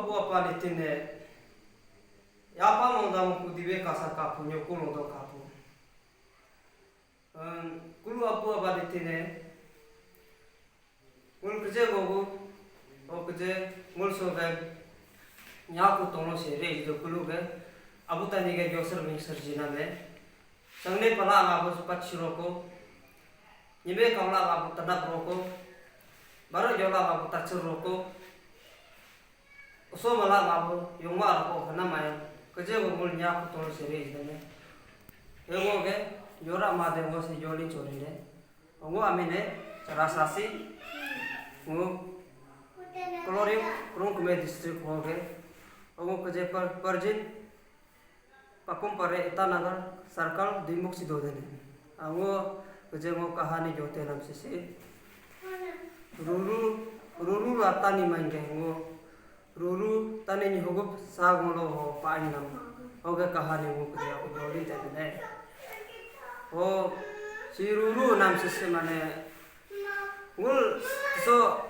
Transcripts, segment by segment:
abu apa ditine apa mondam ku dibe kasa kapu nyokul odo kapu kulu abu apa ditine ngul kerja gogo o kerja ngul sogan nyaku tono sere itu kulu ke abu tani ke joser serjina me sangne pala abu sepat siroko nyibe kaula abu tadak roko baru jola abu tacur roko uso malah babu yung ako kana maya kerja gumul nyaku tono sere itu me ego ke jora made ngo si joli chori ne ngo amine rasasi ngo kolorim kurung kume district ho ge ngo kerja perjin pakum pare itanagar sarkal dimuk si dodene ngo kerja ngo kahani jote nam sisi ruru atani mange ngo ruru tani ni hogup sagolo ho pain nam hoge kahani ngo kerja ko joli tene o si ruru nam sisi mane ngul so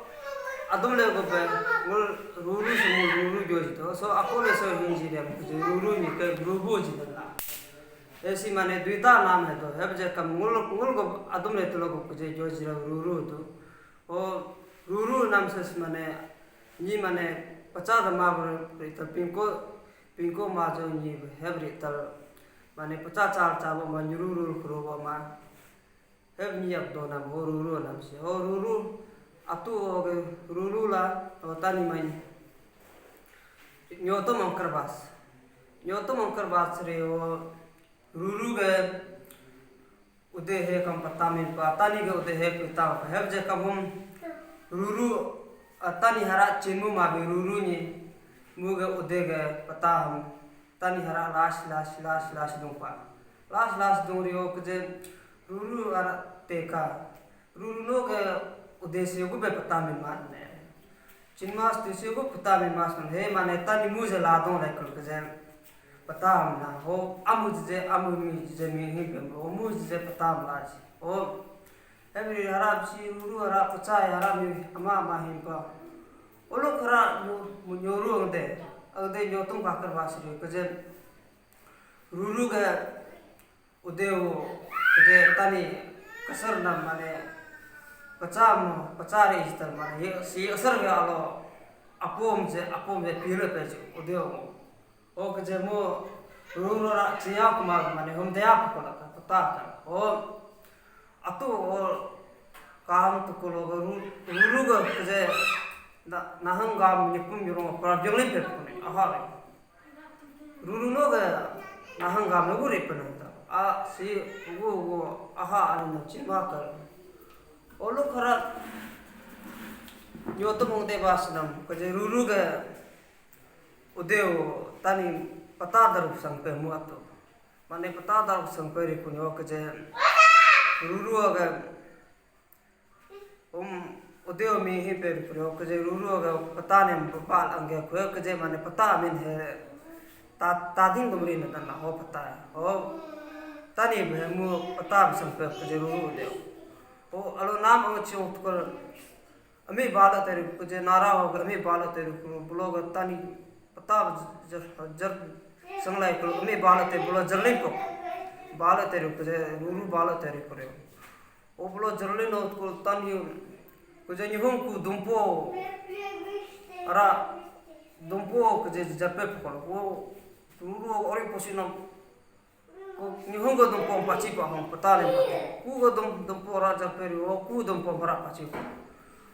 adum le go pe ngul ruru semul ruru joji to so ako le so hinji dem ruru ni ke rubu ji dalla ऐसी माने द्विता नाम है तो है जे कम ngul को adum le तो लोग जे joji ruru तो ओ ruru नाम से माने ni माने 50 मा बर पिंको मा जो ni है ब्रितर माने 50 चार चाबो मा ruru खरोबो मा है ni अब दो नाम हो ruru नाम से हो ruru atu oge ruru la tani main nyoto mongkar bas re o ruru ge ude he kam pata min pa tani ge ude he pita heb je kam hum ruru tani hara chimu ma be ruru ni mu ge ude ge pata hum tani hara las dong pa las dong ri o ge ruru ara teka ruru no ge उद्देश्य को पता में मारने चिन्मास उद्देश्य को पता में मास में है माने तनी मुझे लादों रे कल के पता हम ना हो अमुमी जे में ही हो मुझे पता हम लाज हो एवरी हराब सी रुरु हरा पचा हरा में अमा माहिम का ओलो खरा मुन्योरु दे अदे न्योतुम काकर वासरी के रुरु के उदेव के तनी कसर ना माने पचारे इस्तर माने ये सी असर के आलो अपोम जे पीले पे उदयो ओ के जे मो रुरा चिया कुमार माने हम दया पकोला पता का ओ अतु ओ काम तो को लोग रुरु के जे नाहंग गाम निपुम जुरो पर जंगली पे कोने आहा रुरु नो के नाहंग गाम नो रे पे आ सी वो आहा आने चिमा कर ओलो खरा nyoto mongte basnam ke ruru ge udeo tani pata daru sampe muato mane pata daru sampe ri kunyo ke ruru ge udeo mi hi pe kunyo ke ruru ge pata ne pal ange ko ke mane pata min he ta din gumri na na ho pata ho tani be mu pata sampe ke ruru udeo ओ अलो नाम अच्छे उत्कर अमी बाल तेरे कुछ नारा होगा अमी बाल तेरे ब्लॉग तानी पता जर संगलाई करो अमी बाल तेरे ब्लॉग जर्नी को बाल तेरे कुछ रूरू बाल तेरे करे ओ ब्लॉग जर्नी नो उत्कर तानी कुछ निहुं को दुम्पो कुछ जपे पकड़ वो रूरू और पोषण निहुं को दुम्पो पाची पाहूं पता नहीं पता कू को दुम्पो राजा पेरी वो कू दुम्पो भरा पाची को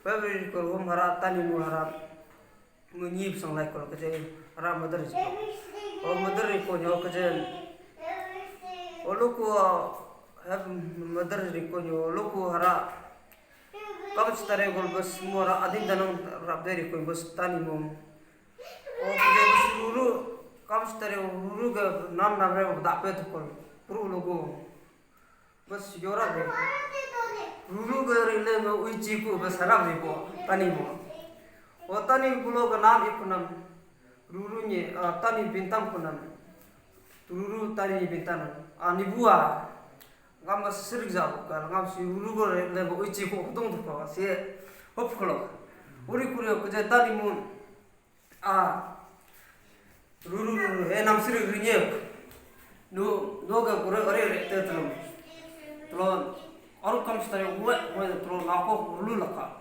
पेरी को हम हरा तानी मु हरा मुनीब संग लाइक को के हरा मदर जी और मदर को जो के ओ लोको है मदर जी को जो लोको हरा कब तरह को बस मोरा अधिन दनम रबदेरी को बस तानी मु ओ के शुरू कब तरह रुरु के नाम रे दापे तो को पुरु लोगो बस जोरा दे रुरु के रिले में उइची को बस हरा भी को तनी मो ओ तनी बुलो के नाम इकुनम रुरु ने तनी बिंतम कुनम रुरु तनी बिंतन निबुआ गम सिरिक जाबो का गम सि रुरु को रिले में उइची को दंग तो से होप खलो उरी कुरे को जे तनी मु ruru nam siri grinyek no ga gure ore te tlo aru kam stare gue tlo nako rulu laka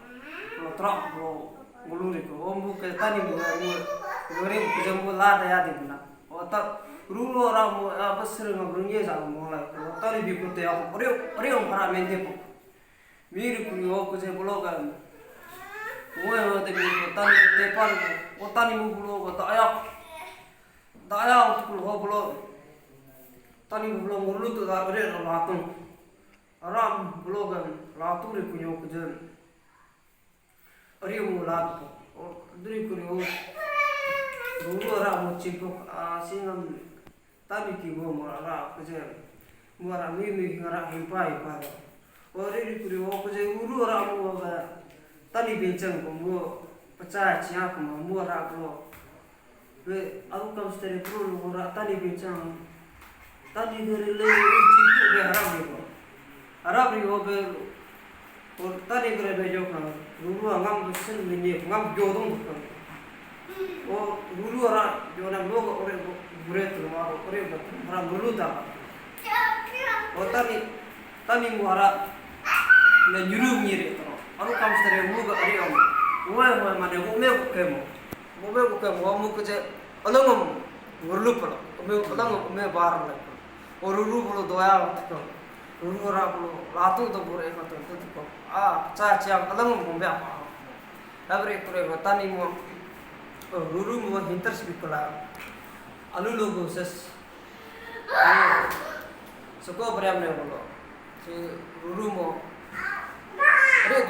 tlo tra tlo guluri ko ombu ke tani mu gore jambu la da ya dibna ota ruru ora mu abasre no grunye sa mu la tani bi ko te ore hara mende po miri ku yo ko je bloga Uwe de mi tani te par ko tani mu bulo ko daya utkul ho bulo tani mu bulo ngurlu tu da ore no latung aram bulo gan latu re kunyo ko jen ore mu lat ko duri kunyo ruru ara mu chipo singam tani ki go mo ara ko jen mu ara mi ngara himpai pa ore ri kunyo ko je ruru ara mu ga tani bencang ko mo pecah cia ko mo ra ko be aku kam stere pro lo ra tani bencang tani gere le uci ko be harap ri ko be or tani gere be jo kan ruru ngam sen ni ngam jodong ko o ruru ra jona lo ore bure to ma ore ba ra ruru ta o tani mo ra le nyuru ngire to aru kam stere mu ga ari om uwe mane ume ko kemo mu ko je alangom ngurlu pala ume bar la ko ruru bolo doya ko ruru ra bolo latu to bore ko to ko cha alangom mo ba abre kure ko tani mo ruru mo hinters bikola alu logo ses soko bramne bolo si ruru mo Ore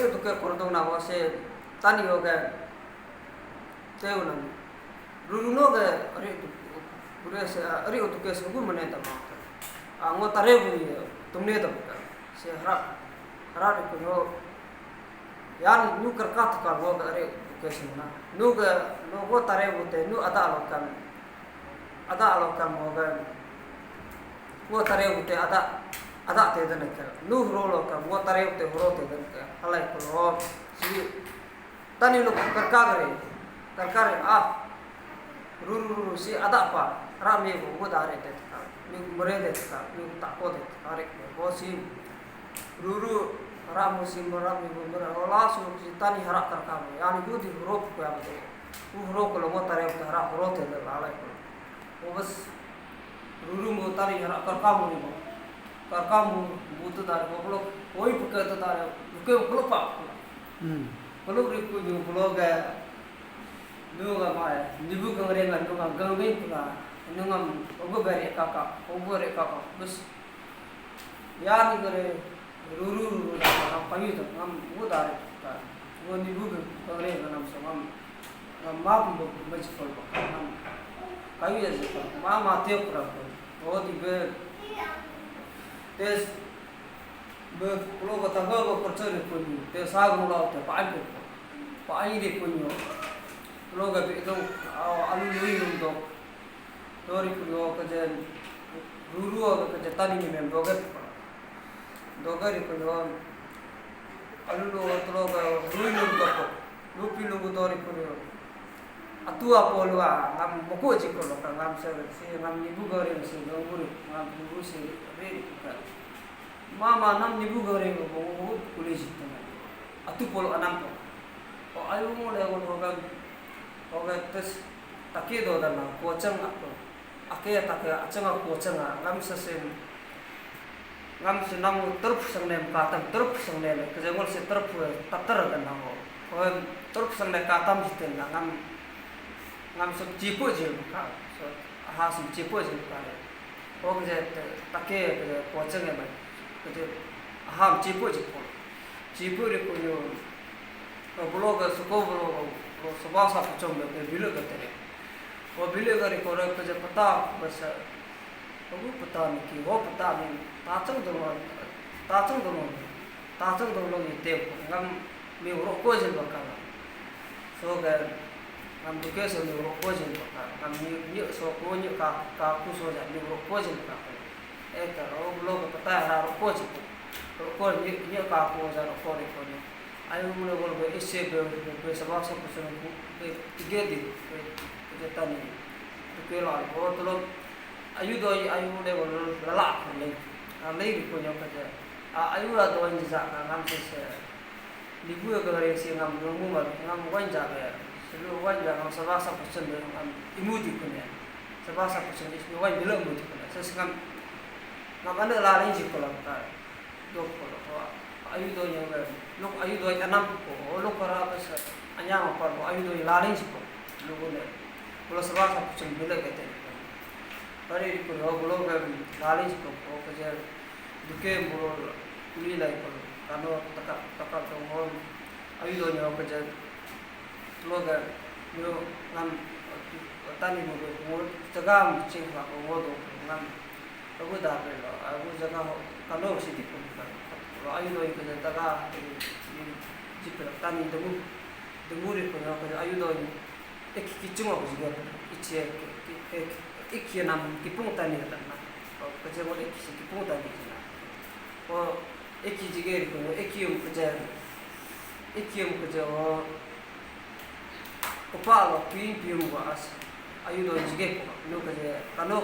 duke kordong nam wase tani hoga teu nam ruru no ga ore duke se gu mane ta ma ngo tare bu tumne ta se hara ko no yan nu karkat ka go ga ore duke se na nu ga no go tare bu te nu ada alokan mo ga wo tare ute ada te den ka nu rolo ka wo tare ute horo te den ka halai ko si tani lo karkare ruru si ada pa rame go dare te ka ni mure de ka ni ta ko de are ko si ruru ramu si marami go mura ola su si tani hara karka me yani gudi horo ko ya de horo ko lo wo tare ute hara horo te de halai ko bas ruru mo tari hara karkamu butu dar bolo koi puka to dar buke bolo pa bolo ri ku ni bolo ga nu ga ma nibu ga re ngan ga ga me pula nu ngam ogo bare kaka bus ya ni gare ruru na pa yu to ngam bu dar ka wo nibu ga re ngan so ngam ma bu ma chi ko ngam kayu ya se ma te pura बहुत ही बे तेज बे लोग तंगा को परचर कोनी ते साग रोला होते पाई रे कोनी लोग अभी तो आलू लोई नुम तो तोरी को के रूरू के जतानी में दोगर को आलू लो तो लोग रूई नुम तो लूपी लोग तोरी को atua polwa ngam moko jiko lo ngam se ngam nibu gore se nguru ngam nibu se re mama nam nibu gore mo kuli jito atu polo anam ko ayu mo le hoga tes take do dana kochang ako ake take achanga kochanga ngam se nam terp sangne katam terp sangne ke jengol se terp tatar dana ho terp sangne katam jiten ngam so cipo je ka so so cipo je ka ho je take kochang ne ba ke cipo re ko yo blog so ko so ba sa puchom be bilo ka tere o bilo ka re ko re ke pata bas o pata ni ki ho pata ni ta chang do lo ni te ngam me ro ko je ba ka so ga ngam duke so ni ro ko je ba ka ngam ni so ko ni ka ku so ja ni ro ko je ba ka e ka ro blog pata ra ro ko je ko ni ka ko za ko ri ko ni ayu mune bol be isse be sabab sa pusen ku be igedi be tani ke la ko to lo ayu do ayu de bol la ko le le ko nyo ka ja ayu la do ni za ka ngam se libu ga re se ngam mu ma ngam wan ja be se lo wan ja ngam sabab sa pusen be ngam imudi ko ne sabab sa pusen is no wan bilo imudi ko se ngam ngam anda la rin ji ko la ka do ko ayu do yang lok ayu do tanam ko lok para apa sa anya ma par ayu do laring si ko logo ne bola sabah sa puchen bile kete pare ko lo ga laring si ko ko je duke bol kuli lai ko kano taka to ho ayu do nya ko je lo ga yo ngam tani mo ko tagam ching ba ko do ngam ko da pe lo ayu jaga kano si di ko ayu do ko daga jipra tani demu ri ko ko ayu do ek ki chuma ko jiga ichi ek nam ki pung tani na ko je mo ek ki pung tani na ko ek jige ri ko ek ko je ko pa lo pi wa as ayu do jige ko no ko je kano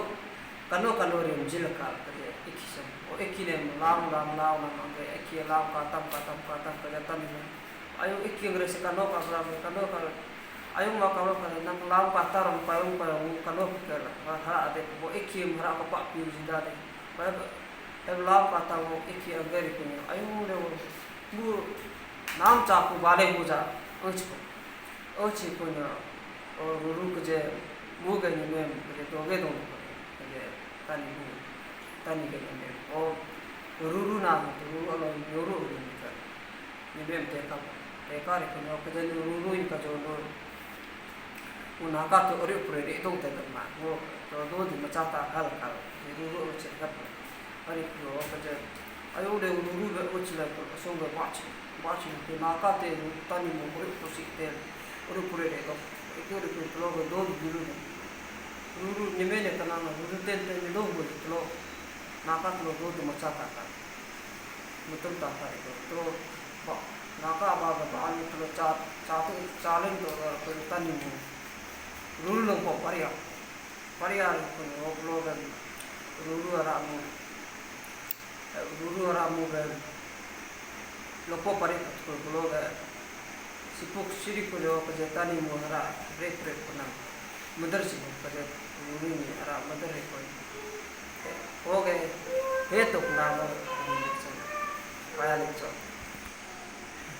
ri jil ka ko je ek sa एक ही ने लाम के एक ही लाम का तम का जाता नहीं आयु एक ही अंग्रेज से कनो का आयु मा का नंग लाम का तारम पायु कनो के हरा दे वो एक ही हरा को पा पी जिंदा दे तब लाम का ता वो एक ही अंग्रेज को आयु ने वो नाम चाकू बाले हो जा ओच को न और रुक जे मुगे ने में तो गे दो ये tani ke ne o ruru na ruru alo yoru ni ka ni bem te ka ri ko no ka je ruru in ka jo no una ka to ore pure ri to te ma o to do di ma cha ta kal ni ruru o che ka ari ko ka je ayo de ruru be o che la ko so ga ba chi te na ka te tani mo ore ko si te ore pure ri to e ko ri ko lo do di ruru ni me ne ka na ruru te ni do mo lo नाका तो दो तो मचा था मतलब ताता है तो नाका आवाज़ बाल में तो चालें तो कोई तनी में रूल लोग को परिया को लोग रूल आरामू गए लोग को परि को लोग सिपुक सिरी को लोग को तनी मोहरा ब्रेक को ना मदरसी को जो रूल में आराम मदर है कोई हो गए हे तो ना पाया ले